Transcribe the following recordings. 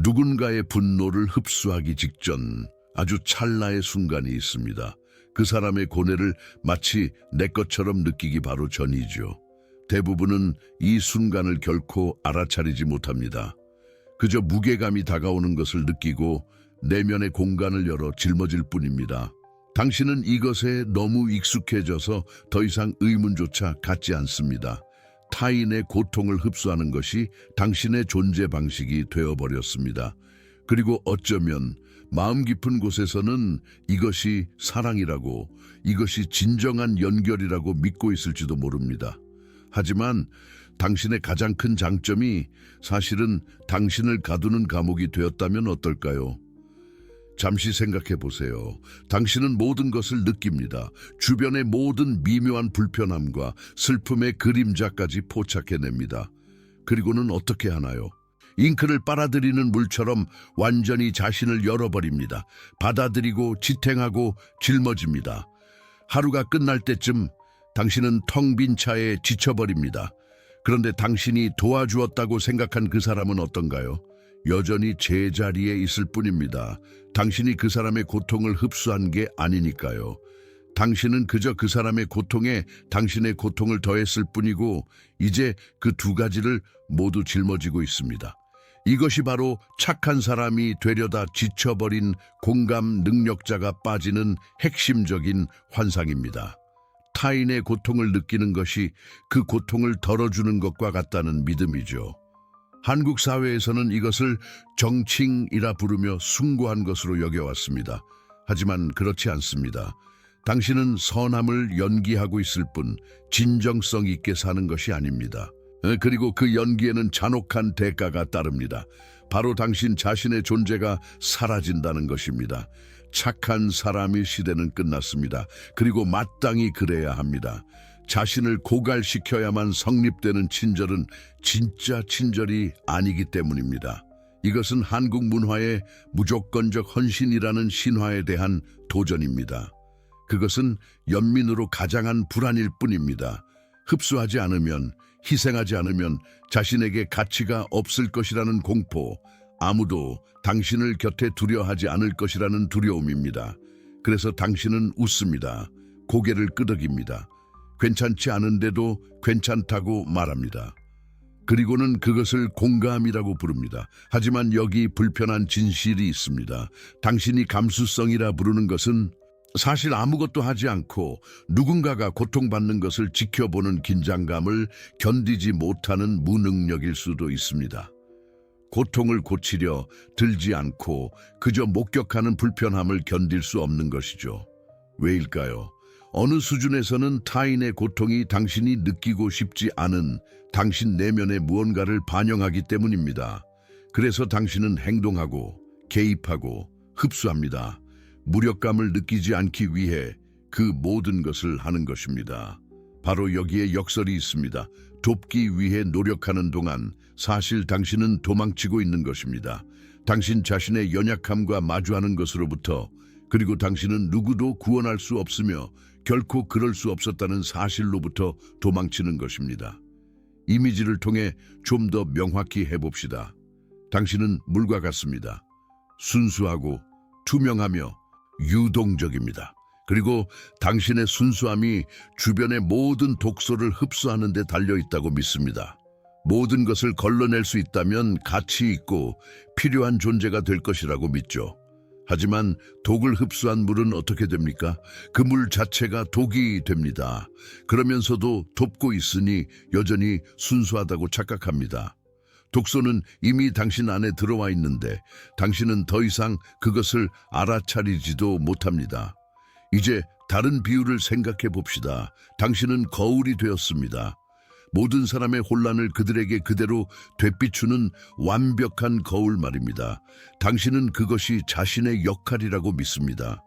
누군가의 분노를 흡수하기 직전 아주 찰나의 순간이 있습니다. 그 사람의 고뇌를 마치 내 것처럼 느끼기 바로 전이죠. 대부분은 이 순간을 결코 알아차리지 못합니다. 그저 무게감이 다가오는 것을 느끼고 내면의 공간을 열어 짊어질 뿐입니다. 당신은 이것에 너무 익숙해져서 더 이상 의문조차 갖지 않습니다. 타인의 고통을 흡수하는 것이 당신의 존재 방식이 되어버렸습니다. 그리고 어쩌면 마음 깊은 곳에서는 이것이 사랑이라고, 이것이 진정한 연결이라고 믿고 있을지도 모릅니다. 하지만 당신의 가장 큰 장점이 사실은 당신을 가두는 감옥이 되었다면 어떨까요? 잠시 생각해 보세요. 당신은 모든 것을 느낍니다. 주변의 모든 미묘한 불편함과 슬픔의 그림자까지 포착해냅니다. 그리고는 어떻게 하나요? 잉크를 빨아들이는 물처럼 완전히 자신을 열어버립니다. 받아들이고 지탱하고 짊어집니다. 하루가 끝날 때쯤 당신은 텅 빈 차에 지쳐버립니다. 그런데 당신이 도와주었다고 생각한 그 사람은 어떤가요? 여전히 제자리에 있을 뿐입니다. 당신이 그 사람의 고통을 흡수한 게 아니니까요. 당신은 그저 그 사람의 고통에 당신의 고통을 더했을 뿐이고 이제 그 두 가지를 모두 짊어지고 있습니다. 이것이 바로 착한 사람이 되려다 지쳐버린 공감 능력자가 빠지는 핵심적인 환상입니다. 타인의 고통을 느끼는 것이 그 고통을 덜어주는 것과 같다는 믿음이죠. 한국 사회에서는 이것을 정칭이라 부르며 숭고한 것으로 여겨왔습니다. 하지만 그렇지 않습니다. 당신은 선함을 연기하고 있을 뿐 진정성 있게 사는 것이 아닙니다. 그리고 그 연기에는 잔혹한 대가가 따릅니다. 바로 당신 자신의 존재가 사라진다는 것입니다. 착한 사람의 시대는 끝났습니다. 그리고 마땅히 그래야 합니다. 자신을 고갈시켜야만 성립되는 친절은 진짜 친절이 아니기 때문입니다. 이것은 한국 문화의 무조건적 헌신이라는 신화에 대한 도전입니다. 그것은 연민으로 가장한 불안일 뿐입니다. 흡수하지 않으면, 희생하지 않으면 자신에게 가치가 없을 것이라는 공포, 아무도 당신을 곁에 두려워하지 않을 것이라는 두려움입니다. 그래서 당신은 웃습니다. 고개를 끄덕입니다. 괜찮지 않은데도 괜찮다고 말합니다. 그리고는 그것을 공감이라고 부릅니다. 하지만 여기 불편한 진실이 있습니다. 당신이 감수성이라 부르는 것은 사실 아무것도 하지 않고 누군가가 고통받는 것을 지켜보는 긴장감을 견디지 못하는 무능력일 수도 있습니다. 고통을 고치려 들지 않고 그저 목격하는 불편함을 견딜 수 없는 것이죠. 왜일까요? 어느 수준에서는 타인의 고통이 당신이 느끼고 싶지 않은 당신 내면의 무언가를 반영하기 때문입니다. 그래서 당신은 행동하고 개입하고 흡수합니다. 무력감을 느끼지 않기 위해 그 모든 것을 하는 것입니다. 바로 여기에 역설이 있습니다. 돕기 위해 노력하는 동안 사실 당신은 도망치고 있는 것입니다. 당신 자신의 연약함과 마주하는 것으로부터, 그리고 당신은 누구도 구원할 수 없으며 결코 그럴 수 없었다는 사실로부터 도망치는 것입니다. 이미지를 통해 좀 더 명확히 해봅시다. 당신은 물과 같습니다. 순수하고 투명하며 유동적입니다. 그리고 당신의 순수함이 주변의 모든 독소를 흡수하는 데 달려있다고 믿습니다. 모든 것을 걸러낼 수 있다면 가치 있고 필요한 존재가 될 것이라고 믿죠. 하지만 독을 흡수한 물은 어떻게 됩니까? 그 물 자체가 독이 됩니다. 그러면서도 돕고 있으니 여전히 순수하다고 착각합니다. 독소는 이미 당신 안에 들어와 있는데 당신은 더 이상 그것을 알아차리지도 못합니다. 이제 다른 비유를 생각해 봅시다. 당신은 거울이 되었습니다. 모든 사람의 혼란을 그들에게 그대로 되비추는 완벽한 거울 말입니다. 당신은 그것이 자신의 역할이라고 믿습니다.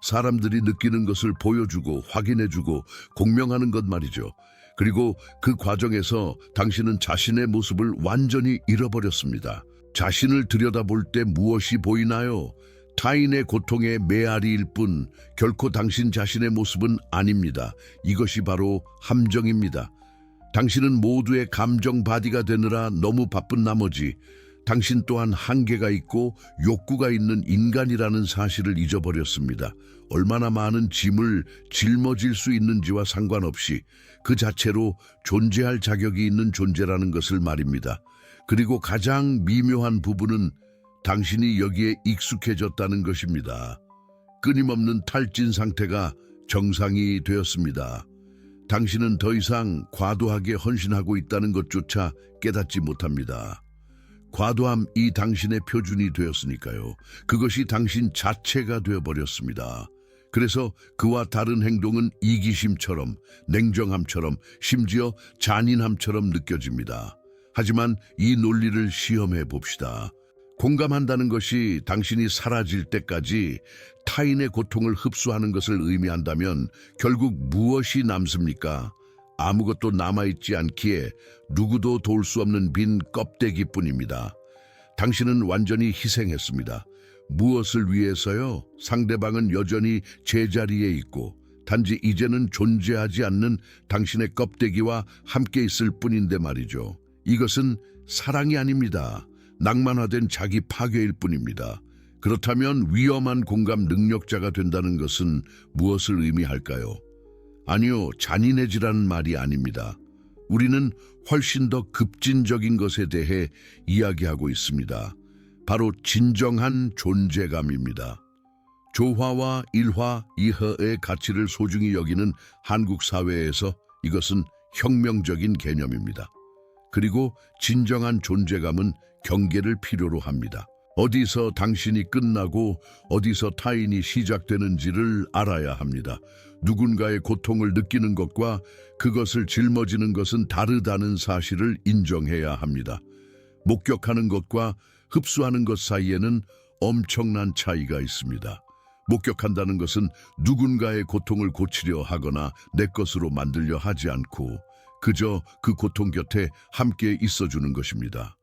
사람들이 느끼는 것을 보여주고 확인해주고 공명하는 것 말이죠. 그리고 그 과정에서 당신은 자신의 모습을 완전히 잃어버렸습니다. 자신을 들여다볼 때 무엇이 보이나요? 타인의 고통의 메아리일 뿐 결코 당신 자신의 모습은 아닙니다. 이것이 바로 함정입니다. 당신은 모두의 감정 바디가 되느라 너무 바쁜 나머지 당신 또한 한계가 있고 욕구가 있는 인간이라는 사실을 잊어버렸습니다. 얼마나 많은 짐을 짊어질 수 있는지와 상관없이 그 자체로 존재할 자격이 있는 존재라는 것을 말입니다. 그리고 가장 미묘한 부분은 당신이 여기에 익숙해졌다는 것입니다. 끊임없는 탈진 상태가 정상이 되었습니다. 당신은 더 이상 과도하게 헌신하고 있다는 것조차 깨닫지 못합니다. 과도함이 당신의 표준이 되었으니까요. 그것이 당신 자체가 되어버렸습니다. 그래서 그와 다른 행동은 이기심처럼, 냉정함처럼, 심지어 잔인함처럼 느껴집니다. 하지만 이 논리를 시험해 봅시다. 공감한다는 것이 당신이 사라질 때까지 타인의 고통을 흡수하는 것을 의미한다면 결국 무엇이 남습니까? 아무것도 남아있지 않기에 누구도 도울 수 없는 빈 껍데기뿐입니다. 당신은 완전히 희생했습니다. 무엇을 위해서요? 상대방은 여전히 제자리에 있고 단지 이제는 존재하지 않는 당신의 껍데기와 함께 있을 뿐인데 말이죠. 이것은 사랑이 아닙니다. 낭만화된 자기 파괴일 뿐입니다. 그렇다면 위험한 공감 능력자가 된다는 것은 무엇을 의미할까요? 아니요, 잔인해지라는 말이 아닙니다. 우리는 훨씬 더 급진적인 것에 대해 이야기하고 있습니다. 바로 진정한 존재감입니다. 조화와 일화, 이허의 가치를 소중히 여기는 한국 사회에서 이것은 혁명적인 개념입니다. 그리고 진정한 존재감은 경계를 필요로 합니다. 어디서 당신이 끝나고 어디서 타인이 시작되는지를 알아야 합니다. 누군가의 고통을 느끼는 것과 그것을 짊어지는 것은 다르다는 사실을 인정해야 합니다. 목격하는 것과 흡수하는 것 사이에는 엄청난 차이가 있습니다. 목격한다는 것은 누군가의 고통을 고치려 하거나 내 것으로 만들려 하지 않고 그저 그 고통 곁에 함께 있어주는 것입니다.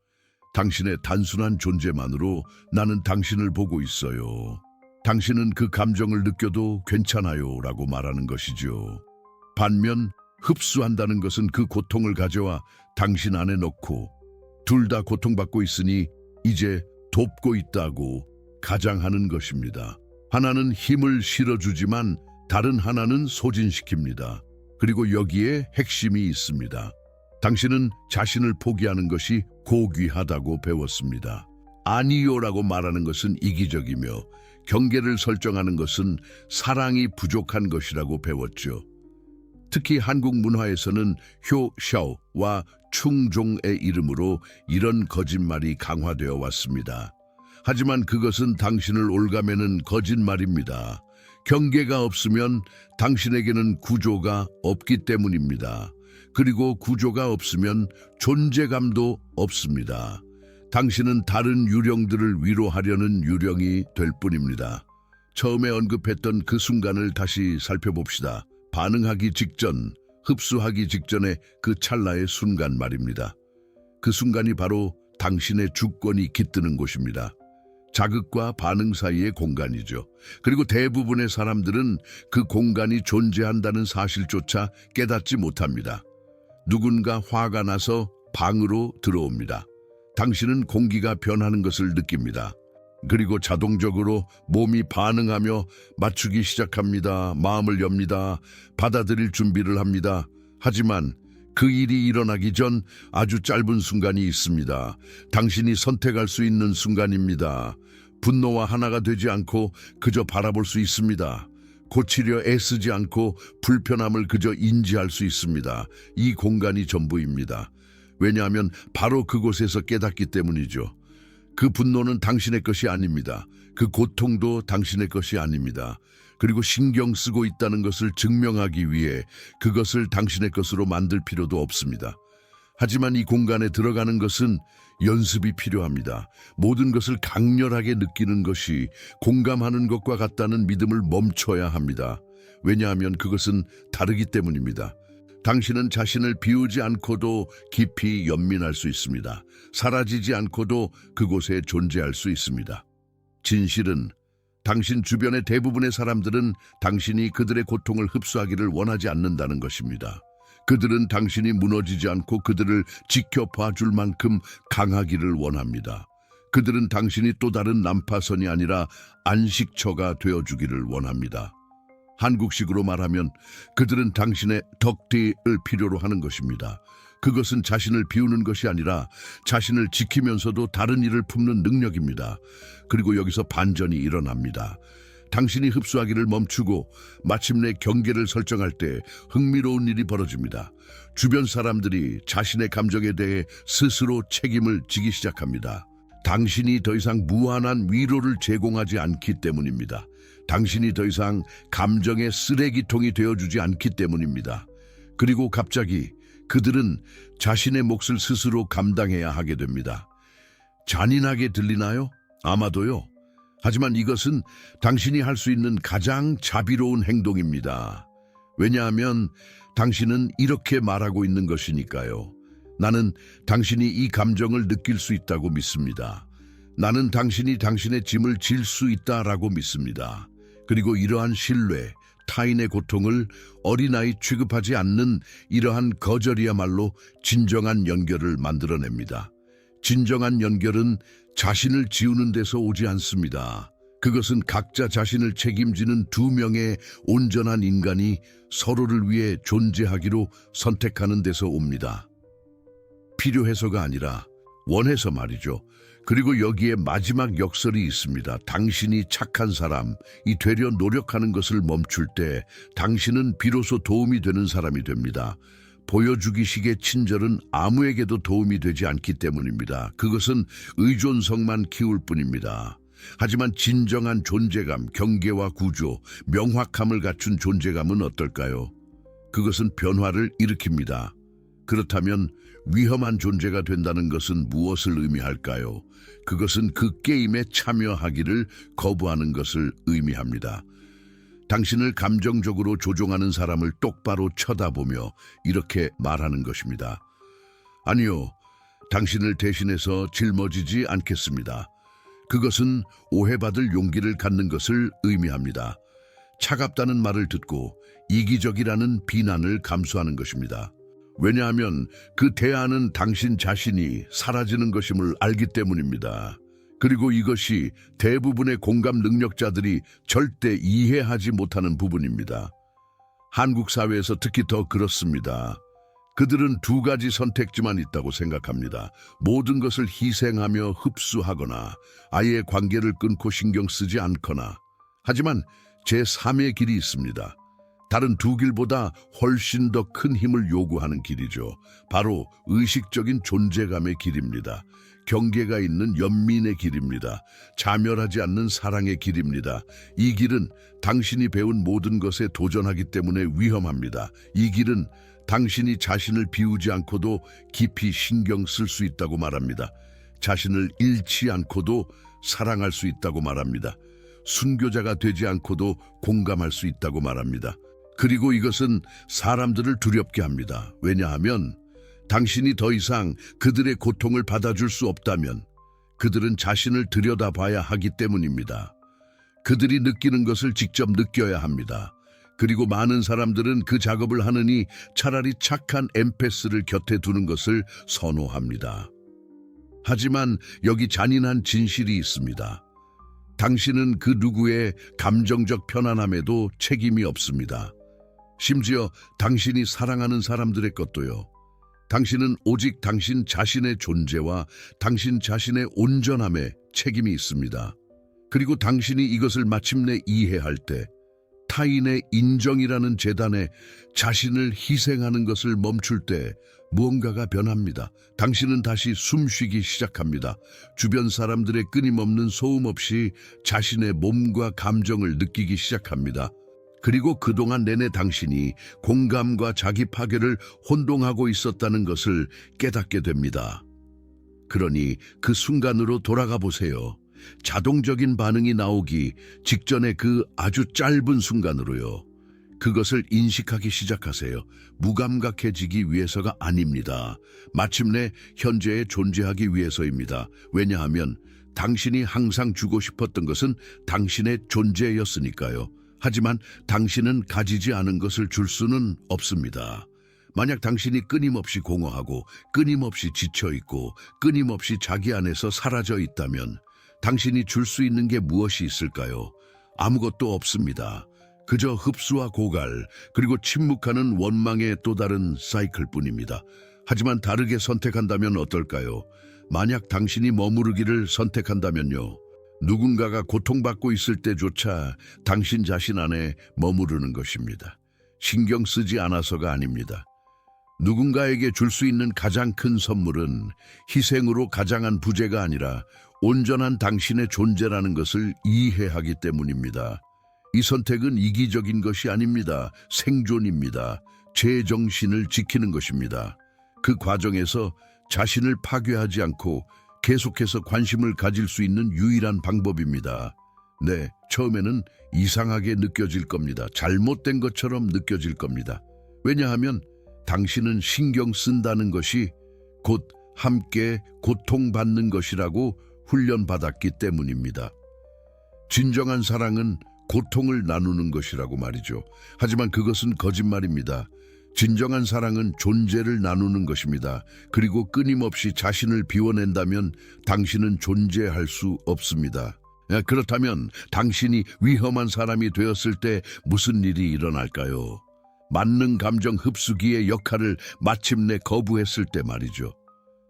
당신의 단순한 존재만으로 나는 당신을 보고 있어요. 당신은 그 감정을 느껴도 괜찮아요 라고 말하는 것이죠. 반면 흡수한다는 것은 그 고통을 가져와 당신 안에 넣고 둘 다 고통받고 있으니 이제 돕고 있다고 가장하는 것입니다. 하나는 힘을 실어주지만 다른 하나는 소진시킵니다. 그리고 여기에 핵심이 있습니다. 당신은 자신을 포기하는 것이 고귀하다고 배웠습니다. 아니요라고 말하는 것은 이기적이며 경계를 설정하는 것은 사랑이 부족한 것이라고 배웠죠. 특히 한국 문화에서는 효샤오와 충종의 이름으로 이런 거짓말이 강화되어 왔습니다. 하지만 그것은 당신을 올가매는 거짓말입니다. 경계가 없으면 당신에게는 구조가 없기 때문입니다. 그리고 구조가 없으면 존재감도 없습니다. 당신은 다른 유령들을 위로하려는 유령이 될 뿐입니다. 처음에 언급했던 그 순간을 다시 살펴봅시다. 반응하기 직전, 흡수하기 직전의 그 찰나의 순간 말입니다. 그 순간이 바로 당신의 주권이 깃드는 곳입니다. 자극과 반응 사이의 공간이죠. 그리고 대부분의 사람들은 그 공간이 존재한다는 사실조차 깨닫지 못합니다. 누군가 화가 나서 방으로 들어옵니다. 당신은 공기가 변하는 것을 느낍니다. 그리고 자동적으로 몸이 반응하며 맞추기 시작합니다. 마음을 엽니다. 받아들일 준비를 합니다. 하지만 그 일이 일어나기 전 아주 짧은 순간이 있습니다. 당신이 선택할 수 있는 순간입니다. 분노와 하나가 되지 않고 그저 바라볼 수 있습니다. 고치려 애쓰지 않고 불편함을 그저 인지할 수 있습니다. 이 공간이 전부입니다. 왜냐하면 바로 그곳에서 깨닫기 때문이죠. 그 분노는 당신의 것이 아닙니다. 그 고통도 당신의 것이 아닙니다. 그리고 신경 쓰고 있다는 것을 증명하기 위해 그것을 당신의 것으로 만들 필요도 없습니다. 하지만 이 공간에 들어가는 것은 연습이 필요합니다. 모든 것을 강렬하게 느끼는 것이 공감하는 것과 같다는 믿음을 멈춰야 합니다. 왜냐하면 그것은 다르기 때문입니다. 당신은 자신을 비우지 않고도 깊이 연민할 수 있습니다. 사라지지 않고도 그곳에 존재할 수 있습니다. 진실은 당신 주변의 대부분의 사람들은 당신이 그들의 고통을 흡수하기를 원하지 않는다는 것입니다. 그들은 당신이 무너지지 않고 그들을 지켜봐 줄 만큼 강하기를 원합니다. 그들은 당신이 또 다른 난파선이 아니라 안식처가 되어주기를 원합니다. 한국식으로 말하면 그들은 당신의 덕띠를 필요로 하는 것입니다. 그것은 자신을 비우는 것이 아니라 자신을 지키면서도 다른 일을 품는 능력입니다. 그리고 여기서 반전이 일어납니다. 당신이 흡수하기를 멈추고 마침내 경계를 설정할 때 흥미로운 일이 벌어집니다. 주변 사람들이 자신의 감정에 대해 스스로 책임을 지기 시작합니다. 당신이 더 이상 무한한 위로를 제공하지 않기 때문입니다. 당신이 더 이상 감정의 쓰레기통이 되어주지 않기 때문입니다. 그리고 갑자기 그들은 자신의 몫을 스스로 감당해야 하게 됩니다. 잔인하게 들리나요? 아마도요. 하지만 이것은 당신이 할 수 있는 가장 자비로운 행동입니다. 왜냐하면 당신은 이렇게 말하고 있는 것이니까요. 나는 당신이 이 감정을 느낄 수 있다고 믿습니다. 나는 당신이 당신의 짐을 질 수 있다라고 믿습니다. 그리고 이러한 신뢰, 타인의 고통을 어린아이 취급하지 않는 이러한 거절이야말로 진정한 연결을 만들어냅니다. 진정한 연결은 자신을 지우는 데서 오지 않습니다. 그것은 각자 자신을 책임지는 두 명의 온전한 인간이 서로를 위해 존재하기로 선택하는 데서 옵니다. 필요해서가 아니라 원해서 말이죠. 그리고 여기에 마지막 역설이 있습니다. 당신이 착한 사람이 되려 노력하는 것을 멈출 때 당신은 비로소 도움이 되는 사람이 됩니다. 보여주기식의 친절은 아무에게도 도움이 되지 않기 때문입니다. 그것은 의존성만 키울 뿐입니다. 하지만 진정한 존재감, 경계와 구조, 명확함을 갖춘 존재감은 어떨까요? 그것은 변화를 일으킵니다. 그렇다면 위험한 존재가 된다는 것은 무엇을 의미할까요? 그것은 그 게임에 참여하기를 거부하는 것을 의미합니다. 당신을 감정적으로 조종하는 사람을 똑바로 쳐다보며 이렇게 말하는 것입니다. 아니요, 당신을 대신해서 짊어지지 않겠습니다. 그것은 오해받을 용기를 갖는 것을 의미합니다. 차갑다는 말을 듣고 이기적이라는 비난을 감수하는 것입니다. 왜냐하면 그 대안은 당신 자신이 사라지는 것임을 알기 때문입니다. 그리고 이것이 대부분의 공감 능력자들이 절대 이해하지 못하는 부분입니다. 한국 사회에서 특히 더 그렇습니다. 그들은 두 가지 선택지만 있다고 생각합니다. 모든 것을 희생하며 흡수하거나 아예 관계를 끊고 신경 쓰지 않거나. 하지만 제3의 길이 있습니다. 다른 두 길보다 훨씬 더 큰 힘을 요구하는 길이죠. 바로 의식적인 존재감의 길입니다. 경계가 있는 연민의 길입니다. 자멸하지 않는 사랑의 길입니다. 이 길은 당신이 배운 모든 것에 도전하기 때문에 위험합니다. 이 길은 당신이 자신을 비우지 않고도 깊이 신경 쓸 수 있다고 말합니다. 자신을 잃지 않고도 사랑할 수 있다고 말합니다. 순교자가 되지 않고도 공감할 수 있다고 말합니다. 그리고 이것은 사람들을 두렵게 합니다. 왜냐하면 당신이 더 이상 그들의 고통을 받아줄 수 없다면 그들은 자신을 들여다봐야 하기 때문입니다. 그들이 느끼는 것을 직접 느껴야 합니다. 그리고 많은 사람들은 그 작업을 하느니 차라리 착한 엠패스를 곁에 두는 것을 선호합니다. 하지만 여기 잔인한 진실이 있습니다. 당신은 그 누구의 감정적 편안함에도 책임이 없습니다. 심지어 당신이 사랑하는 사람들의 것도요. 당신은 오직 당신 자신의 존재와 당신 자신의 온전함에 책임이 있습니다. 그리고 당신이 이것을 마침내 이해할 때 타인의 인정이라는 재단에 자신을 희생하는 것을 멈출 때 무언가가 변합니다. 당신은 다시 숨쉬기 시작합니다. 주변 사람들의 끊임없는 소음 없이 자신의 몸과 감정을 느끼기 시작합니다. 그리고 그동안 내내 당신이 공감과 자기 파괴를 혼동하고 있었다는 것을 깨닫게 됩니다. 그러니 그 순간으로 돌아가 보세요. 자동적인 반응이 나오기 직전의 그 아주 짧은 순간으로요. 그것을 인식하기 시작하세요. 무감각해지기 위해서가 아닙니다. 마침내 현재에 존재하기 위해서입니다. 왜냐하면 당신이 항상 주고 싶었던 것은 당신의 존재였으니까요. 하지만 당신은 가지지 않은 것을 줄 수는 없습니다. 만약 당신이 끊임없이 공허하고 끊임없이 지쳐있고 끊임없이 자기 안에서 사라져 있다면 당신이 줄 수 있는 게 무엇이 있을까요? 아무것도 없습니다. 그저 흡수와 고갈, 그리고 침묵하는 원망의 또 다른 사이클뿐입니다. 하지만 다르게 선택한다면 어떨까요? 만약 당신이 머무르기를 선택한다면요. 누군가가 고통받고 있을 때조차 당신 자신 안에 머무르는 것입니다. 신경 쓰지 않아서가 아닙니다. 누군가에게 줄 수 있는 가장 큰 선물은 희생으로 가장한 부재가 아니라 온전한 당신의 존재라는 것을 이해하기 때문입니다. 이 선택은 이기적인 것이 아닙니다. 생존입니다. 제 정신을 지키는 것입니다. 그 과정에서 자신을 파괴하지 않고 계속해서 관심을 가질 수 있는 유일한 방법입니다. 네, 처음에는 이상하게 느껴질 겁니다. 잘못된 것처럼 느껴질 겁니다. 왜냐하면 당신은 신경 쓴다는 것이 곧 함께 고통받는 것이라고 훈련받았기 때문입니다. 진정한 사랑은 고통을 나누는 것이라고 말이죠. 하지만 그것은 거짓말입니다. 진정한 사랑은 존재를 나누는 것입니다. 그리고 끊임없이 자신을 비워낸다면 당신은 존재할 수 없습니다. 그렇다면 당신이 위험한 사람이 되었을 때 무슨 일이 일어날까요? 만능 감정 흡수기의 역할을 마침내 거부했을 때 말이죠.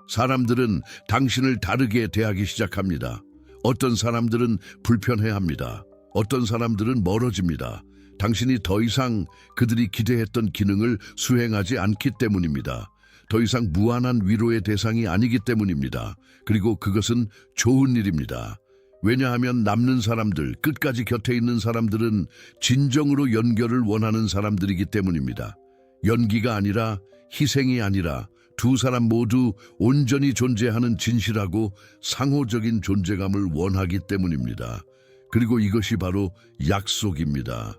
사람들은 당신을 다르게 대하기 시작합니다. 어떤 사람들은 불편해합니다. 어떤 사람들은 멀어집니다. 당신이 더 이상 그들이 기대했던 기능을 수행하지 않기 때문입니다. 더 이상 무한한 위로의 대상이 아니기 때문입니다. 그리고 그것은 좋은 일입니다. 왜냐하면 남는 사람들, 끝까지 곁에 있는 사람들은 진정으로 연결을 원하는 사람들이기 때문입니다. 연기가 아니라, 희생이 아니라 두 사람 모두 온전히 존재하는 진실하고 상호적인 존재감을 원하기 때문입니다. 그리고 이것이 바로 약속입니다.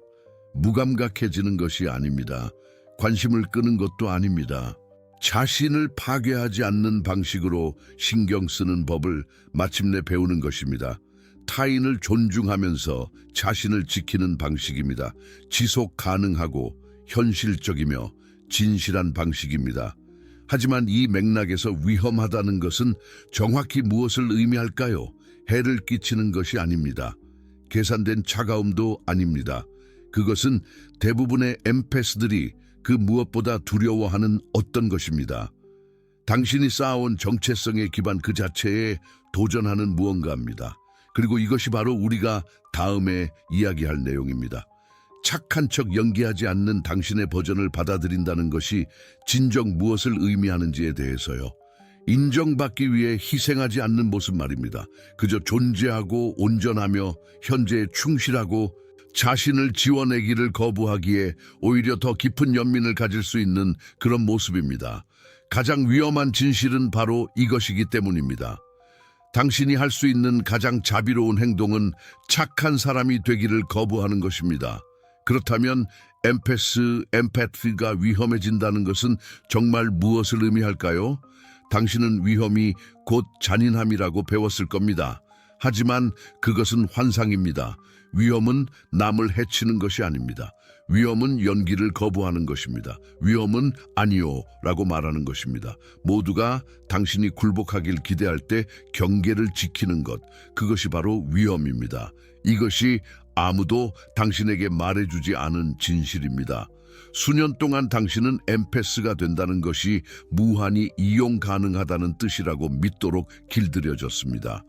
무감각해지는 것이 아닙니다. 관심을 끄는 것도 아닙니다. 자신을 파괴하지 않는 방식으로 신경 쓰는 법을 마침내 배우는 것입니다. 타인을 존중하면서 자신을 지키는 방식입니다. 지속 가능하고 현실적이며 진실한 방식입니다. 하지만 이 맥락에서 위험하다는 것은 정확히 무엇을 의미할까요? 해를 끼치는 것이 아닙니다. 계산된 차가움도 아닙니다. 그것은 대부분의 엠패스들이 그 무엇보다 두려워하는 어떤 것입니다. 당신이 쌓아온 정체성의 기반 그 자체에 도전하는 무언가입니다. 그리고 이것이 바로 우리가 다음에 이야기할 내용입니다. 착한 척 연기하지 않는 당신의 버전을 받아들인다는 것이 진정 무엇을 의미하는지에 대해서요. 인정받기 위해 희생하지 않는 모습 말입니다. 그저 존재하고 온전하며 현재에 충실하고 자신을 지워내기를 거부하기에 오히려 더 깊은 연민을 가질 수 있는 그런 모습입니다. 가장 위험한 진실은 바로 이것이기 때문입니다. 당신이 할 수 있는 가장 자비로운 행동은 착한 사람이 되기를 거부하는 것입니다. 그렇다면 엠패스가 위험해진다는 것은 정말 무엇을 의미할까요? 당신은 위험이 곧 잔인함이라고 배웠을 겁니다. 하지만 그것은 환상입니다. 위험은 남을 해치는 것이 아닙니다. 위험은 연기를 거부하는 것입니다. 위험은 아니요 라고 말하는 것입니다. 모두가 당신이 굴복하길 기대할 때 경계를 지키는 것, 그것이 바로 위험입니다. 이것이 아무도 당신에게 말해주지 않은 진실입니다. 수년 동안 당신은 엠패스가 된다는 것이 무한히 이용 가능하다는 뜻이라고 믿도록 길들여졌습니다.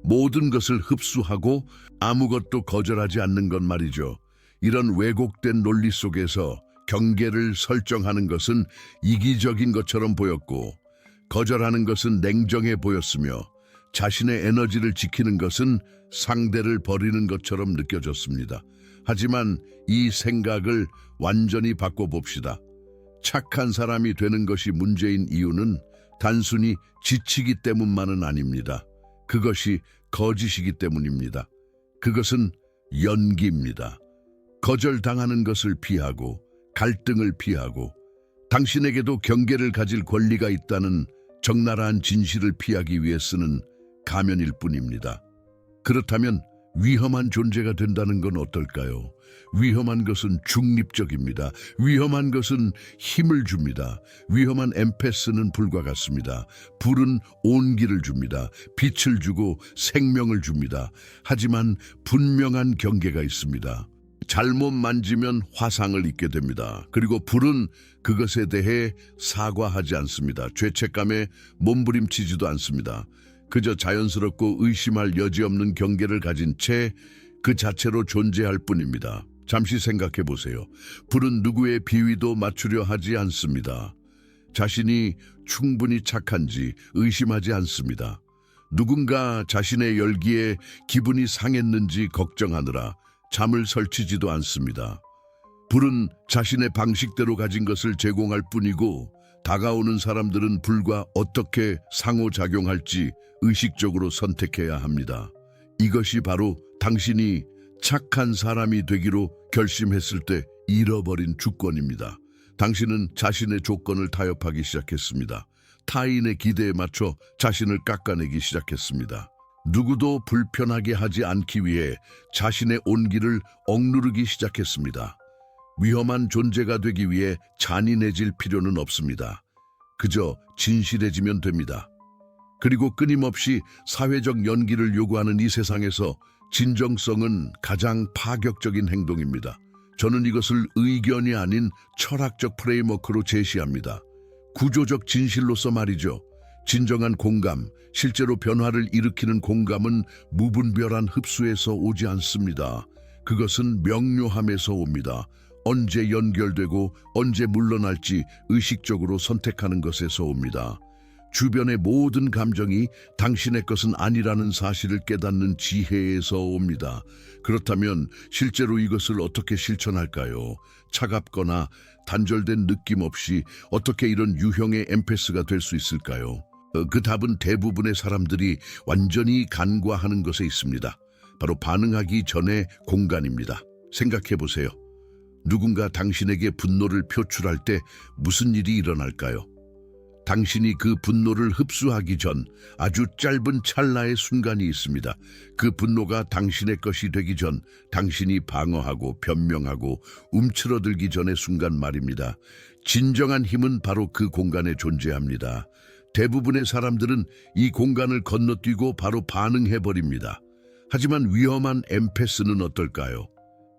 모든 것을 흡수하고 아무것도 거절하지 않는 것 말이죠. 이런 왜곡된 논리 속에서 경계를 설정하는 것은 이기적인 것처럼 보였고, 거절하는 것은 냉정해 보였으며, 자신의 에너지를 지키는 것은 상대를 버리는 것처럼 느껴졌습니다. 하지만 이 생각을 완전히 바꿔봅시다. 착한 사람이 되는 것이 문제인 이유는 단순히 지치기 때문만은 아닙니다. 그것이 거짓이기 때문입니다. 그것은 연기입니다. 거절당하는 것을 피하고 갈등을 피하고 당신에게도 경계를 가질 권리가 있다는 적나라한 진실을 피하기 위해 쓰는 가면일 뿐입니다. 그렇다면 위험한 존재가 된다는 건 어떨까요? 위험한 것은 중립적입니다. 위험한 것은 힘을 줍니다. 위험한 엠페스는 불과 같습니다. 불은 온기를 줍니다. 빛을 주고 생명을 줍니다. 하지만 분명한 경계가 있습니다. 잘못 만지면 화상을 입게 됩니다. 그리고 불은 그것에 대해 사과하지 않습니다. 죄책감에 몸부림치지도 않습니다. 그저 자연스럽고 의심할 여지 없는 경계를 가진 채 그 자체로 존재할 뿐입니다. 잠시 생각해 보세요. 불은 누구의 비위도 맞추려 하지 않습니다. 자신이 충분히 착한지 의심하지 않습니다. 누군가 자신의 열기에 기분이 상했는지 걱정하느라 잠을 설치지도 않습니다. 불은 자신의 방식대로 가진 것을 제공할 뿐이고 다가오는 사람들은 불과 어떻게 상호작용할지 의식적으로 선택해야 합니다. 이것이 바로 당신이 착한 사람이 되기로 결심했을 때 잃어버린 주권입니다. 당신은 자신의 조건을 타협하기 시작했습니다. 타인의 기대에 맞춰 자신을 깎아내기 시작했습니다. 누구도 불편하게 하지 않기 위해 자신의 온기를 억누르기 시작했습니다. 위험한 존재가 되기 위해 잔인해질 필요는 없습니다. 그저 진실해지면 됩니다. 그리고 끊임없이 사회적 연기를 요구하는 이 세상에서 진정성은 가장 파격적인 행동입니다. 저는 이것을 의견이 아닌 철학적 프레임워크로 제시합니다. 구조적 진실로서 말이죠. 진정한 공감, 실제로 변화를 일으키는 공감은 무분별한 흡수에서 오지 않습니다. 그것은 명료함에서 옵니다. 언제 연결되고 언제 물러날지 의식적으로 선택하는 것에서 옵니다. 주변의 모든 감정이 당신의 것은 아니라는 사실을 깨닫는 지혜에서 옵니다. 그렇다면 실제로 이것을 어떻게 실천할까요? 차갑거나 단절된 느낌 없이 어떻게 이런 유형의 엠패스가 될 수 있을까요? 그 답은 대부분의 사람들이 완전히 간과하는 것에 있습니다. 바로 반응하기 전의 공간입니다. 생각해 보세요. 누군가 당신에게 분노를 표출할 때 무슨 일이 일어날까요? 당신이 그 분노를 흡수하기 전 아주 짧은 찰나의 순간이 있습니다. 그 분노가 당신의 것이 되기 전 당신이 방어하고 변명하고 움츠러들기 전의 순간 말입니다. 진정한 힘은 바로 그 공간에 존재합니다. 대부분의 사람들은 이 공간을 건너뛰고 바로 반응해버립니다. 하지만 위험한 엠패스는 어떨까요?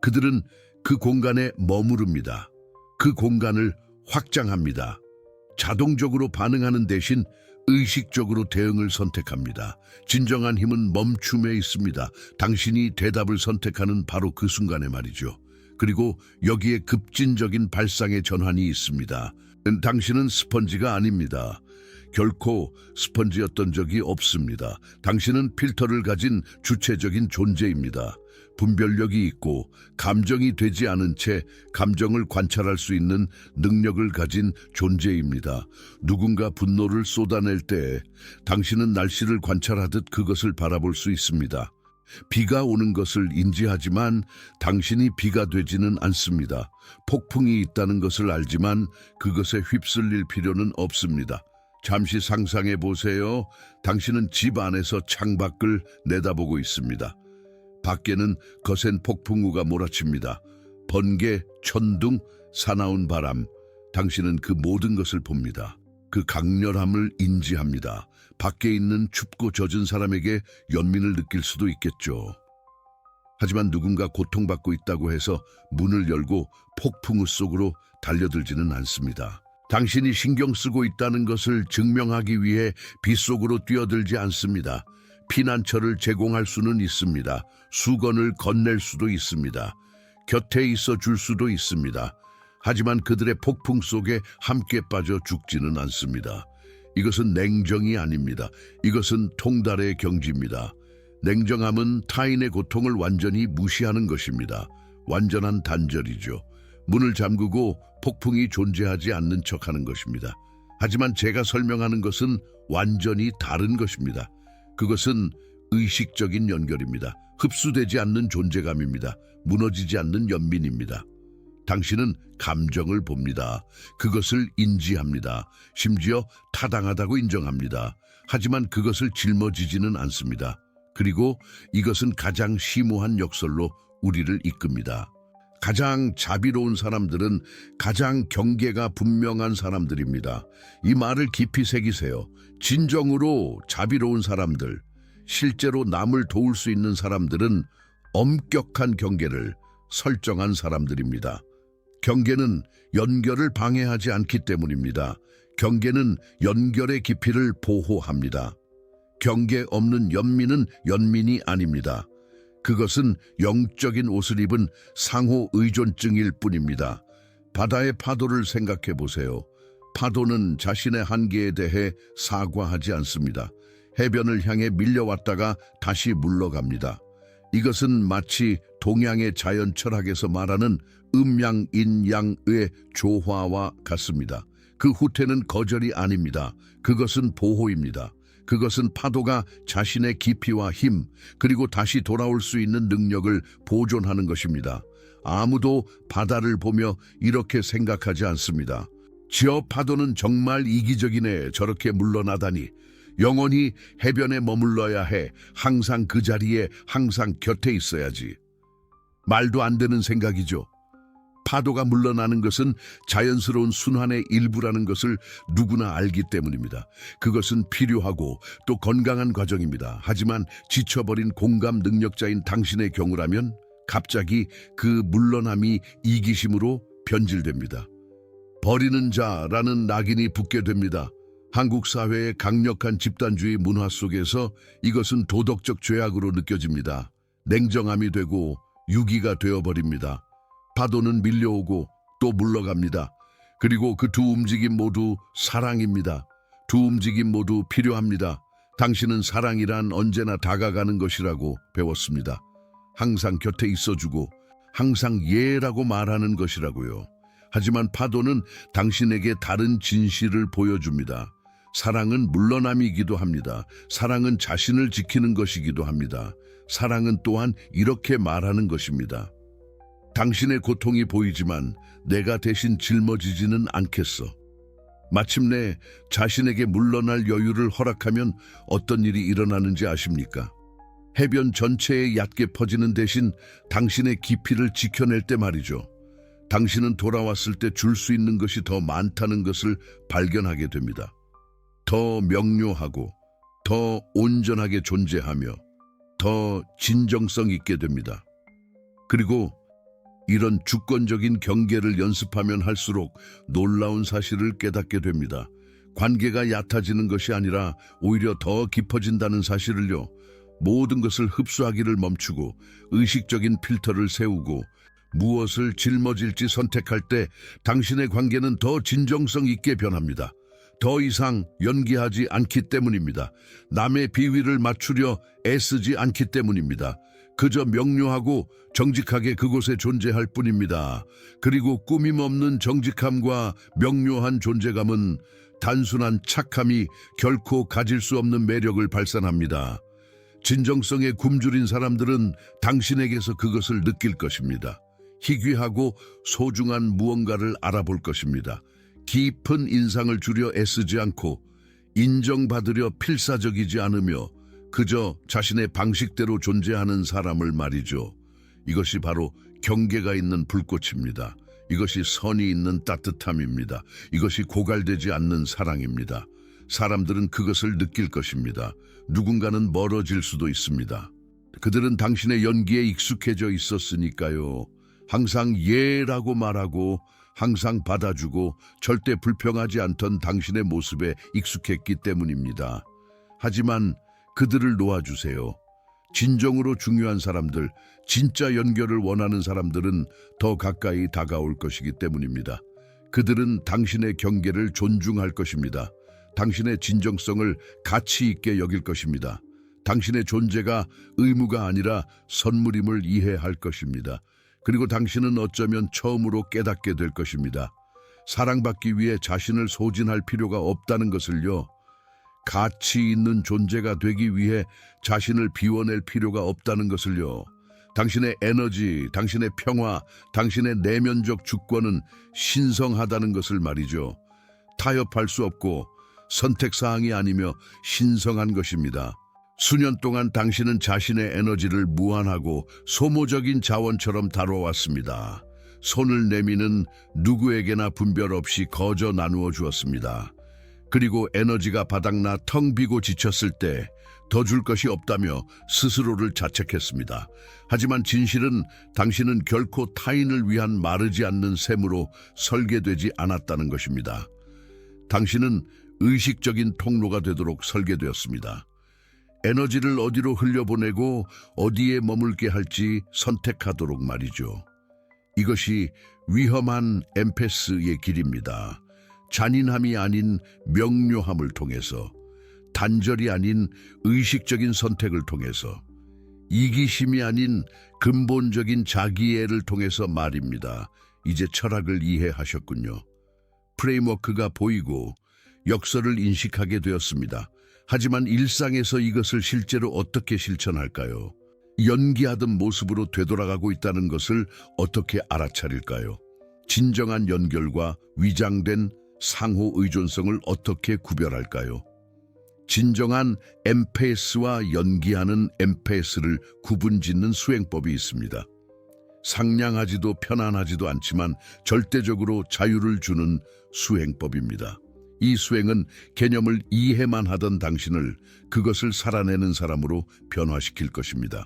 그들은 그 공간에 머무릅니다. 그 공간을 확장합니다. 자동적으로 반응하는 대신 의식적으로 대응을 선택합니다. 진정한 힘은 멈춤에 있습니다. 당신이 대답을 선택하는 바로 그 순간에 말이죠. 그리고 여기에 급진적인 발상의 전환이 있습니다. 당신은 스펀지가 아닙니다. 결코 스펀지였던 적이 없습니다. 당신은 필터를 가진 주체적인 존재입니다. 분별력이 있고 감정이 되지 않은 채 감정을 관찰할 수 있는 능력을 가진 존재입니다. 누군가 분노를 쏟아낼 때 당신은 날씨를 관찰하듯 그것을 바라볼 수 있습니다. 비가 오는 것을 인지하지만 당신이 비가 되지는 않습니다. 폭풍이 있다는 것을 알지만 그것에 휩쓸릴 필요는 없습니다. 잠시 상상해 보세요. 당신은 집 안에서 창밖을 내다보고 있습니다. 밖에는 거센 폭풍우가 몰아칩니다. 번개, 천둥, 사나운 바람. 당신은 그 모든 것을 봅니다. 그 강렬함을 인지합니다. 밖에 있는 춥고 젖은 사람에게 연민을 느낄 수도 있겠죠. 하지만 누군가 고통받고 있다고 해서 문을 열고 폭풍우 속으로 달려들지는 않습니다. 당신이 신경 쓰고 있다는 것을 증명하기 위해 빗속으로 뛰어들지 않습니다. 피난처를 제공할 수는 있습니다. 수건을 건넬 수도 있습니다. 곁에 있어 줄 수도 있습니다. 하지만 그들의 폭풍 속에 함께 빠져 죽지는 않습니다. 이것은 냉정이 아닙니다. 이것은 통달의 경지입니다. 냉정함은 타인의 고통을 완전히 무시하는 것입니다. 완전한 단절이죠. 문을 잠그고 폭풍이 존재하지 않는 척하는 것입니다. 하지만 제가 설명하는 것은 완전히 다른 것입니다. 그것은 의식적인 연결입니다. 흡수되지 않는 존재감입니다. 무너지지 않는 연민입니다. 당신은 감정을 봅니다. 그것을 인지합니다. 심지어 타당하다고 인정합니다. 하지만 그것을 짊어지지는 않습니다. 그리고 이것은 가장 심오한 역설로 우리를 이끕니다. 가장 자비로운 사람들은 가장 경계가 분명한 사람들입니다. 이 말을 깊이 새기세요. 진정으로 자비로운 사람들, 실제로 남을 도울 수 있는 사람들은 엄격한 경계를 설정한 사람들입니다. 경계는 연결을 방해하지 않기 때문입니다. 경계는 연결의 깊이를 보호합니다. 경계 없는 연민은 연민이 아닙니다. 그것은 영적인 옷을 입은 상호 의존증일 뿐입니다. 바다의 파도를 생각해 보세요. 파도는 자신의 한계에 대해 사과하지 않습니다. 해변을 향해 밀려왔다가 다시 물러갑니다. 이것은 마치 동양의 자연 철학에서 말하는 음양, 인양의 조화와 같습니다. 그 후퇴는 거절이 아닙니다. 그것은 보호입니다. 그것은 파도가 자신의 깊이와 힘, 그리고 다시 돌아올 수 있는 능력을 보존하는 것입니다. 아무도 바다를 보며 이렇게 생각하지 않습니다. 저 파도는 정말 이기적이네, 저렇게 물러나다니. 영원히 해변에 머물러야 해. 항상 그 자리에, 항상 곁에 있어야지. 말도 안 되는 생각이죠. 파도가 물러나는 것은 자연스러운 순환의 일부라는 것을 누구나 알기 때문입니다. 그것은 필요하고 또 건강한 과정입니다. 하지만 지쳐버린 공감 능력자인 당신의 경우라면 갑자기 그 물러남이 이기심으로 변질됩니다. 버리는 자라는 낙인이 붙게 됩니다. 한국 사회의 강력한 집단주의 문화 속에서 이것은 도덕적 죄악으로 느껴집니다. 냉정함이 되고 유기가 되어버립니다. 파도는 밀려오고 또 물러갑니다. 그리고 그 두 움직임 모두 사랑입니다. 두 움직임 모두 필요합니다. 당신은 사랑이란 언제나 다가가는 것이라고 배웠습니다. 항상 곁에 있어주고 항상 예라고 말하는 것이라고요. 하지만 파도는 당신에게 다른 진실을 보여줍니다. 사랑은 물러남이기도 합니다. 사랑은 자신을 지키는 것이기도 합니다. 사랑은 또한 이렇게 말하는 것입니다. 당신의 고통이 보이지만 내가 대신 짊어지지는 않겠어. 마침내 자신에게 물러날 여유를 허락하면 어떤 일이 일어나는지 아십니까? 해변 전체에 얕게 퍼지는 대신 당신의 깊이를 지켜낼 때 말이죠. 당신은 돌아왔을 때 줄 수 있는 것이 더 많다는 것을 발견하게 됩니다. 더 명료하고 더 온전하게 존재하며 더 진정성 있게 됩니다. 그리고 이런 주권적인 경계를 연습하면 할수록 놀라운 사실을 깨닫게 됩니다. 관계가 얕아지는 것이 아니라 오히려 더 깊어진다는 사실을요. 모든 것을 흡수하기를 멈추고 의식적인 필터를 세우고 무엇을 짊어질지 선택할 때 당신의 관계는 더 진정성 있게 변합니다. 더 이상 연기하지 않기 때문입니다. 남의 비위를 맞추려 애쓰지 않기 때문입니다. 그저 명료하고 정직하게 그곳에 존재할 뿐입니다. 그리고 꾸밈 없는 정직함과 명료한 존재감은 단순한 착함이 결코 가질 수 없는 매력을 발산합니다. 진정성에 굶주린 사람들은 당신에게서 그것을 느낄 것입니다. 희귀하고 소중한 무언가를 알아볼 것입니다. 깊은 인상을 주려 애쓰지 않고 인정받으려 필사적이지 않으며 그저 자신의 방식대로 존재하는 사람을 말이죠. 이것이 바로 경계가 있는 불꽃입니다. 이것이 선이 있는 따뜻함입니다. 이것이 고갈되지 않는 사랑입니다. 사람들은 그것을 느낄 것입니다. 누군가는 멀어질 수도 있습니다. 그들은 당신의 연기에 익숙해져 있었으니까요. 항상 예라고 말하고 항상 받아주고 절대 불평하지 않던 당신의 모습에 익숙했기 때문입니다. 하지만 그들을 놓아주세요. 진정으로 중요한 사람들, 진짜 연결을 원하는 사람들은 더 가까이 다가올 것이기 때문입니다. 그들은 당신의 경계를 존중할 것입니다. 당신의 진정성을 가치 있게 여길 것입니다. 당신의 존재가 의무가 아니라 선물임을 이해할 것입니다. 그리고 당신은 어쩌면 처음으로 깨닫게 될 것입니다. 사랑받기 위해 자신을 소진할 필요가 없다는 것을요. 가치 있는 존재가 되기 위해 자신을 비워낼 필요가 없다는 것을요. 당신의 에너지, 당신의 평화, 당신의 내면적 주권은 신성하다는 것을 말이죠. 타협할 수 없고 선택사항이 아니며 신성한 것입니다. 수년 동안 당신은 자신의 에너지를 무한하고 소모적인 자원처럼 다뤄왔습니다. 손을 내미는 누구에게나 분별 없이 거저 나누어 주었습니다. 그리고 에너지가 바닥나 텅 비고 지쳤을 때 더 줄 것이 없다며 스스로를 자책했습니다. 하지만 진실은 당신은 결코 타인을 위한 마르지 않는 샘으로 설계되지 않았다는 것입니다. 당신은 의식적인 통로가 되도록 설계되었습니다. 에너지를 어디로 흘려보내고 어디에 머물게 할지 선택하도록 말이죠. 이것이 위험한 엠페스의 길입니다. 잔인함이 아닌 명료함을 통해서, 단절이 아닌 의식적인 선택을 통해서, 이기심이 아닌 근본적인 자기애를 통해서 말입니다. 이제 철학을 이해하셨군요. 프레임워크가 보이고 역설을 인식하게 되었습니다. 하지만 일상에서 이것을 실제로 어떻게 실천할까요? 연기하던 모습으로 되돌아가고 있다는 것을 어떻게 알아차릴까요? 진정한 연결과 위장된 상호 의존성을 어떻게 구별할까요? 진정한 엠페스와 연기하는 엠페스를 구분짓는 수행법이 있습니다. 상냥하지도 편안하지도 않지만 절대적으로 자유를 주는 수행법입니다. 이 수행은 개념을 이해만 하던 당신을 그것을 살아내는 사람으로 변화시킬 것입니다.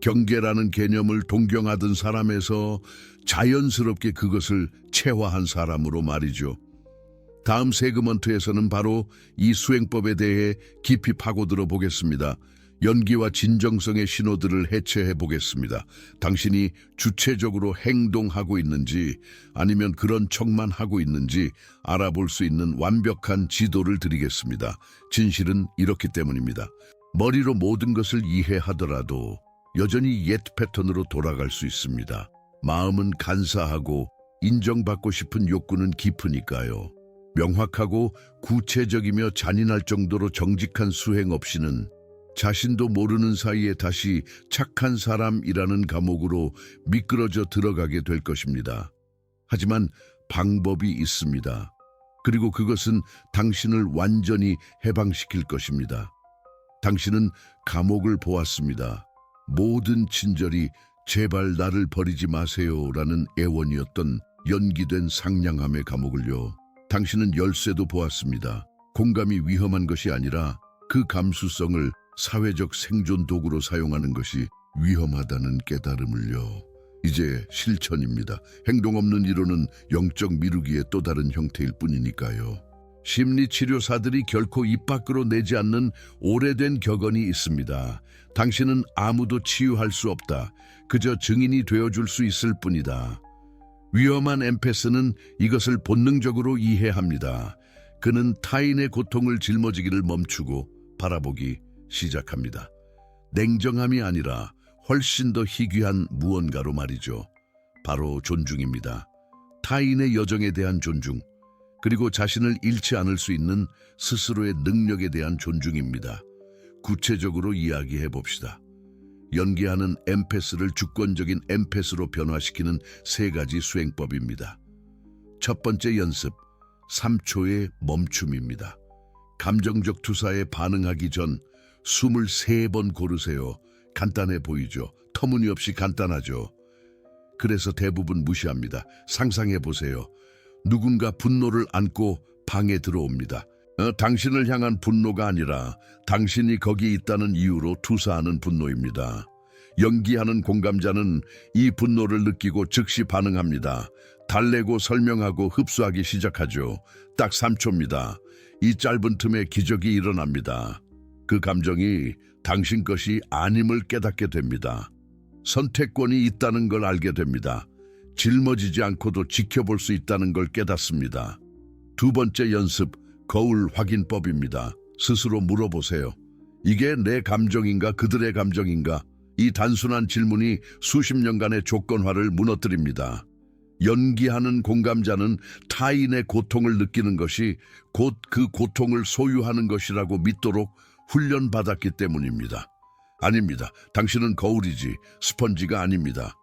경계라는 개념을 동경하던 사람에서 자연스럽게 그것을 체화한 사람으로 말이죠. 다음 세그먼트에서는 바로 이 수행법에 대해 깊이 파고들어 보겠습니다. 연기와 진정성의 신호들을 해체해 보겠습니다. 당신이 주체적으로 행동하고 있는지 아니면 그런 척만 하고 있는지 알아볼 수 있는 완벽한 지도를 드리겠습니다. 진실은 이렇기 때문입니다. 머리로 모든 것을 이해하더라도 여전히 옛 패턴으로 돌아갈 수 있습니다. 마음은 간사하고 인정받고 싶은 욕구는 깊으니까요. 명확하고 구체적이며 잔인할 정도로 정직한 수행 없이는 자신도 모르는 사이에 다시 착한 사람이라는 감옥으로 미끄러져 들어가게 될 것입니다. 하지만 방법이 있습니다. 그리고 그것은 당신을 완전히 해방시킬 것입니다. 당신은 감옥을 보았습니다. 모든 친절이 제발 나를 버리지 마세요라는 애원이었던 연기된 상냥함의 감옥을요. 당신은 열쇠도 보았습니다. 공감이 위험한 것이 아니라 그 감수성을 사회적 생존 도구로 사용하는 것이 위험하다는 깨달음을요. 이제 실천입니다. 행동 없는 이론은 영적 미루기의 또 다른 형태일 뿐이니까요. 심리치료사들이 결코 입 밖으로 내지 않는 오래된 격언이 있습니다. 당신은 아무도 치유할 수 없다. 그저 증인이 되어줄 수 있을 뿐이다. 위험한 엠페스는 이것을 본능적으로 이해합니다. 그는 타인의 고통을 짊어지기를 멈추고 바라보기 시작합니다. 냉정함이 아니라 훨씬 더 희귀한 무언가로 말이죠. 바로 존중입니다. 타인의 여정에 대한 존중, 그리고 자신을 잃지 않을 수 있는 스스로의 능력에 대한 존중입니다. 구체적으로 이야기해 봅시다. 연기하는 엠페스를 주권적인 엠페스로 변화시키는 세 가지 수행법입니다. 첫 번째 연습, 3초의 멈춤입니다. 감정적 투사에 반응하기 전 숨을 3번 고르세요. 간단해 보이죠? 터무니없이 간단하죠? 그래서 대부분 무시합니다. 상상해 보세요. 누군가 분노를 안고 방에 들어옵니다. 당신을 향한 분노가 아니라 당신이 거기 있다는 이유로 투사하는 분노입니다. 연기하는 공감자는 이 분노를 느끼고 즉시 반응합니다. 달래고 설명하고 흡수하기 시작하죠. 딱 3초입니다. 이 짧은 틈에 기적이 일어납니다. 그 감정이 당신 것이 아님을 깨닫게 됩니다. 선택권이 있다는 걸 알게 됩니다. 짊어지지 않고도 지켜볼 수 있다는 걸 깨닫습니다. 두 번째 연습, 거울 확인법입니다. 스스로 물어보세요. 이게 내 감정인가 그들의 감정인가? 이 단순한 질문이 수십 년간의 조건화를 무너뜨립니다. 연기하는 공감자는 타인의 고통을 느끼는 것이 곧 그 고통을 소유하는 것이라고 믿도록 훈련받았기 때문입니다. 아닙니다. 당신은 거울이지 스펀지가 아닙니다.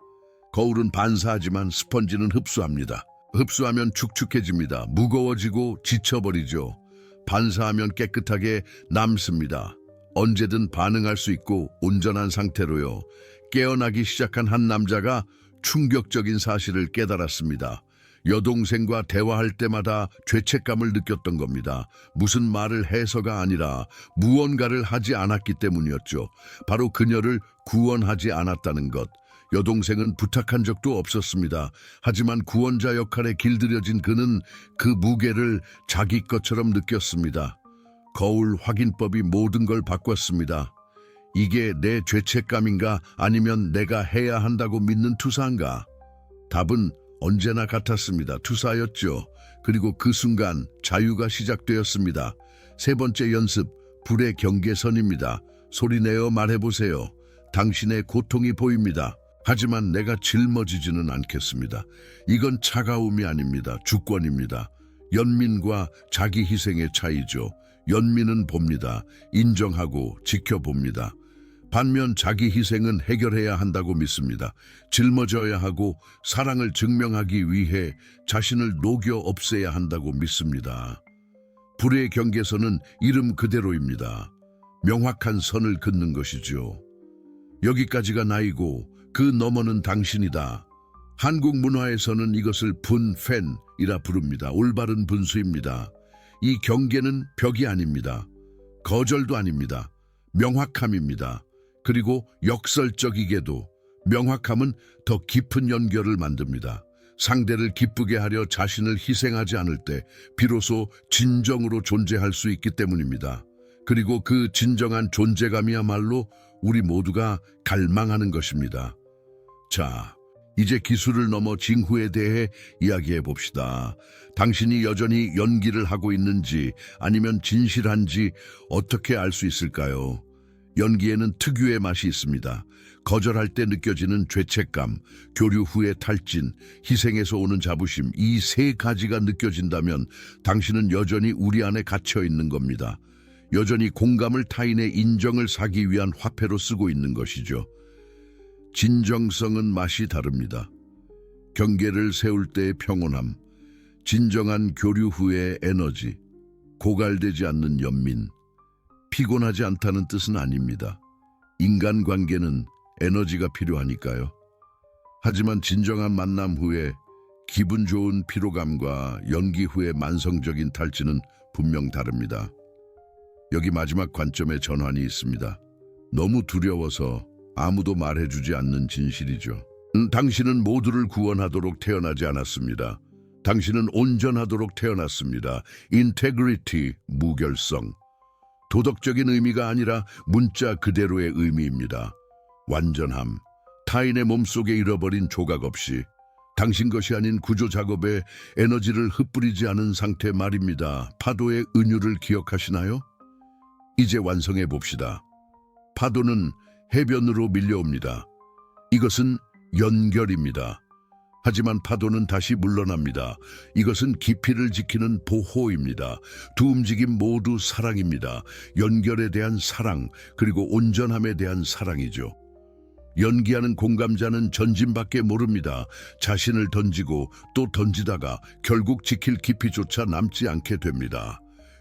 거울은 반사하지만 스펀지는 흡수합니다. 흡수하면 축축해집니다. 무거워지고 지쳐버리죠. 반사하면 깨끗하게 남습니다. 언제든 반응할 수 있고 온전한 상태로요. 깨어나기 시작한 한 남자가 충격적인 사실을 깨달았습니다. 여동생과 대화할 때마다 죄책감을 느꼈던 겁니다. 무슨 말을 해서가 아니라 무언가를 하지 않았기 때문이었죠. 바로 그녀를 구원하지 않았다는 것. 여동생은 부탁한 적도 없었습니다. 하지만 구원자 역할에 길들여진 그는 그 무게를 자기 것처럼 느꼈습니다. 거울 확인법이 모든 걸 바꿨습니다. 이게 내 죄책감인가 아니면 내가 해야 한다고 믿는 투사인가? 답은 언제나 같았습니다. 투사였죠. 그리고 그 순간 자유가 시작되었습니다. 세 번째 연습, 불의 경계선입니다. 소리내어 말해보세요. 당신의 고통이 보입니다. 하지만 내가 짊어지지는 않겠습니다. 이건 차가움이 아닙니다. 주권입니다. 연민과 자기 희생의 차이죠. 연민은 봅니다. 인정하고 지켜봅니다. 반면 자기 희생은 해결해야 한다고 믿습니다. 짊어져야 하고 사랑을 증명하기 위해 자신을 녹여 없애야 한다고 믿습니다. 불의 경계선은 이름 그대로입니다. 명확한 선을 긋는 것이죠. 여기까지가 나이고 그 너머는 당신이다. 한국 문화에서는 이것을 분팬이라 부릅니다. 올바른 분수입니다. 이 경계는 벽이 아닙니다. 거절도 아닙니다. 명확함입니다. 그리고 역설적이게도 명확함은 더 깊은 연결을 만듭니다. 상대를 기쁘게 하려 자신을 희생하지 않을 때 비로소 진정으로 존재할 수 있기 때문입니다. 그리고 그 진정한 존재감이야말로 우리 모두가 갈망하는 것입니다. 자, 이제 기술을 넘어 징후에 대해 이야기해 봅시다. 당신이 여전히 연기를 하고 있는지 아니면 진실한지 어떻게 알 수 있을까요? 연기에는 특유의 맛이 있습니다. 거절할 때 느껴지는 죄책감, 교류 후의 탈진, 희생에서 오는 자부심, 이 세 가지가 느껴진다면 당신은 여전히 우리 안에 갇혀 있는 겁니다. 여전히 공감을 타인의 인정을 사기 위한 화폐로 쓰고 있는 것이죠. 진정성은 맛이 다릅니다. 경계를 세울 때의 평온함, 진정한 교류 후의 에너지, 고갈되지 않는 연민, 피곤하지 않다는 뜻은 아닙니다. 인간관계는 에너지가 필요하니까요. 하지만 진정한 만남 후에 기분 좋은 피로감과 연기 후의 만성적인 탈진은 분명 다릅니다. 여기 마지막 관점의 전환이 있습니다. 너무 두려워서 아무도 말해주지 않는 진실이죠. 당신은 모두를 구원하도록 태어나지 않았습니다. 당신은 온전하도록 태어났습니다. 인테그리티, 무결성. 도덕적인 의미가 아니라 문자 그대로의 의미입니다. 완전함, 타인의 몸속에 잃어버린 조각 없이 당신 것이 아닌 구조 작업에 에너지를 흩뿌리지 않은 상태 말입니다. 파도의 은유를 기억하시나요? 이제 완성해 봅시다. 파도는 해변으로 밀려옵니다. 이것은 연결입니다. 하지만 파도는 다시 물러납니다. 이것은 깊이를 지키는 보호입니다. 두 움직임 모두 사랑입니다. 연결에 대한 사랑, 그리고 온전함에 대한 사랑이죠. 연기하는 공감자는 전진밖에 모릅니다. 자신을 던지고 또 던지다가 결국 지킬 깊이조차 남지 않게 됩니다.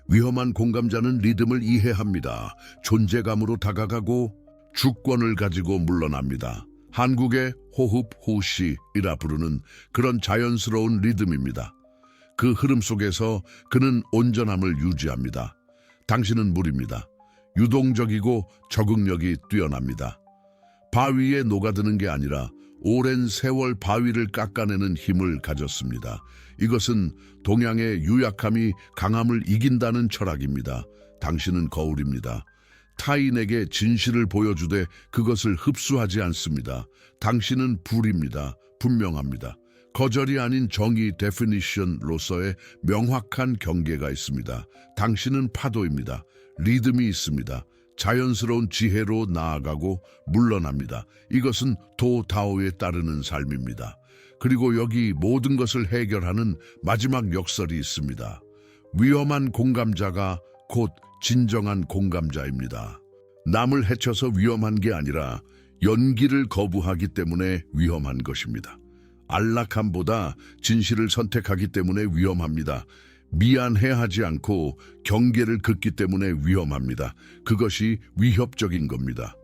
위험한 공감자는 리듬을 이해합니다. 존재감으로 다가가고 주권을 가지고 물러납니다. 한국의 호흡 호시이라 부르는 그런 자연스러운 리듬입니다. 그 흐름 속에서 그는 온전함을 유지합니다. 당신은 물입니다. 유동적이고 적응력이 뛰어납니다. 바위에 녹아드는 게 아니라 오랜 세월 바위를 깎아내는 힘을 가졌습니다. 이것은 동양의 유약함이 강함을 이긴다는 철학입니다. 당신은 거울입니다. 타인에게 진실을 보여주되 그것을 흡수하지 않습니다. 당신은 불입니다. 분명합니다. 거절이 아닌 정의 데피니션로서의 명확한 경계가 있습니다. 당신은 파도입니다. 리듬이 있습니다. 자연스러운 지혜로 나아가고 물러납니다. 이것은 도다오에 따르는 삶입니다. 그리고 여기 모든 것을 해결하는 마지막 역설이 있습니다. 위험한 공감자가 곧 진정한 공감자입니다. 남을 해쳐서 위험한 게 아니라 연기를 거부하기 때문에 위험한 것입니다. 안락함보다 진실을 선택하기 때문에 위험합니다. 미안해하지 않고 경계를 긋기 때문에 위험합니다. 그것이 위협적인 겁니다.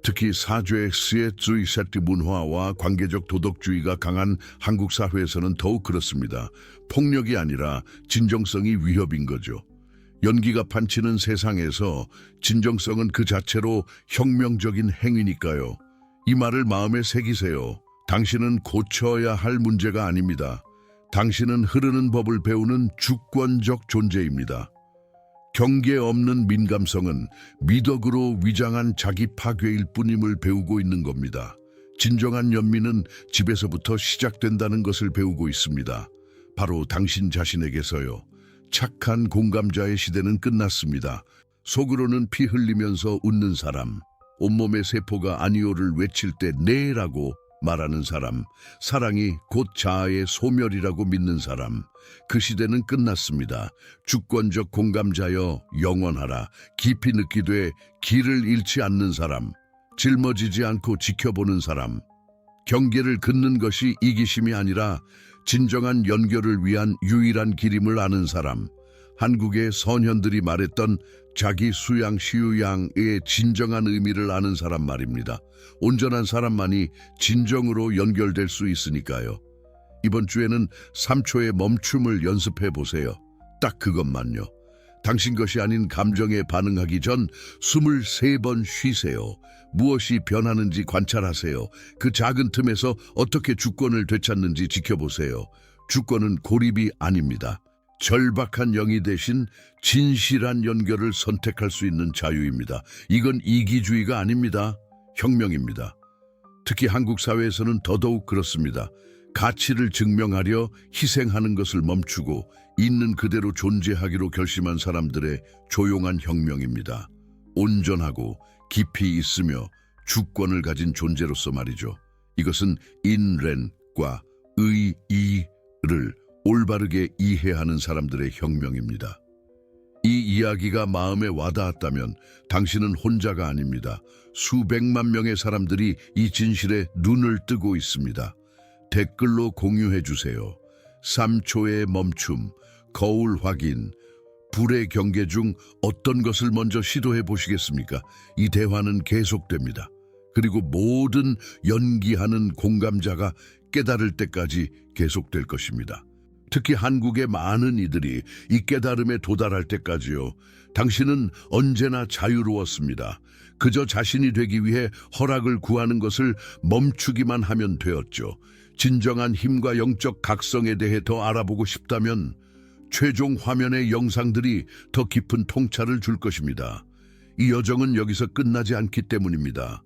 특히 사죄의 주의세트 문화와 관계적 도덕주의가 강한 한국 사회에서는 더욱 그렇습니다. 폭력이 아니라 진정성이 위협인 거죠. 연기가 판치는 세상에서 진정성은 그 자체로 혁명적인 행위니까요. 이 말을 마음에 새기세요. 당신은 고쳐야 할 문제가 아닙니다. 당신은 흐르는 법을 배우는 주권적 존재입니다. 경계 없는 민감성은 미덕으로 위장한 자기 파괴일 뿐임을 배우고 있는 겁니다. 진정한 연민은 집에서부터 시작된다는 것을 배우고 있습니다. 바로 당신 자신에게서요. 착한 공감자의 시대는 끝났습니다. 속으로는 피 흘리면서 웃는 사람, 온몸의 세포가 아니오를 외칠 때 네라고 말하는 사람, 사랑이 곧 자아의 소멸이라고 믿는 사람, 그 시대는 끝났습니다. 주권적 공감자여 영원하라. 깊이 느끼되 길을 잃지 않는 사람, 짊어지지 않고 지켜보는 사람, 경계를 긋는 것이 이기심이 아니라 진정한 연결을 위한 유일한 길임을 아는 사람, 한국의 선현들이 말했던 자기 수양 시유양의 진정한 의미를 아는 사람 말입니다. 온전한 사람만이 진정으로 연결될 수 있으니까요. 이번 주에는 3초의 멈춤을 연습해 보세요. 딱 그것만요. 당신 것이 아닌 감정에 반응하기 전 23번 쉬세요. 무엇이 변하는지 관찰하세요. 그 작은 틈에서 어떻게 주권을 되찾는지 지켜보세요. 주권은 고립이 아닙니다. 절박한 영이 대신 진실한 연결을 선택할 수 있는 자유입니다. 이건 이기주의가 아닙니다. 혁명입니다. 특히 한국 사회에서는 더더욱 그렇습니다. 가치를 증명하려 희생하는 것을 멈추고 있는 그대로 존재하기로 결심한 사람들의 조용한 혁명입니다. 온전하고 깊이 있으며 주권을 가진 존재로서 말이죠. 이것은 인렌과 의의를 올바르게 이해하는 사람들의 혁명입니다. 이 이야기가 마음에 와닿았다면 당신은 혼자가 아닙니다. 수백만 명의 사람들이 이 진실에 눈을 뜨고 있습니다. 댓글로 공유해 주세요. 3초의 멈춤, 거울 확인, 불의 경계 중 어떤 것을 먼저 시도해 보시겠습니까? 이 대화는 계속됩니다. 그리고 모든 연기하는 공감자가 깨달을 때까지 계속될 것입니다. 특히 한국의 많은 이들이 이 깨달음에 도달할 때까지요. 당신은 언제나 자유로웠습니다. 그저 자신이 되기 위해 허락을 구하는 것을 멈추기만 하면 되었죠. 진정한 힘과 영적 각성에 대해 더 알아보고 싶다면 최종 화면의 영상들이 더 깊은 통찰을 줄 것입니다. 이 여정은 여기서 끝나지 않기 때문입니다.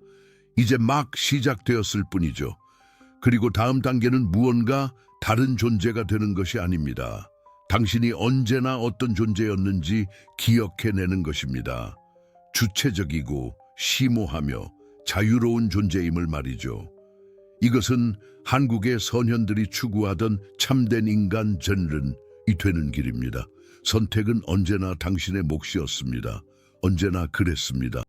이제 막 시작되었을 뿐이죠. 그리고 다음 단계는 무언가 다른 존재가 되는 것이 아닙니다. 당신이 언제나 어떤 존재였는지 기억해내는 것입니다. 주체적이고 심오하며 자유로운 존재임을 말이죠. 이것은 한국의 선현들이 추구하던 참된 인간 전른이 되는 길입니다. 선택은 언제나 당신의 몫이었습니다. 언제나 그랬습니다.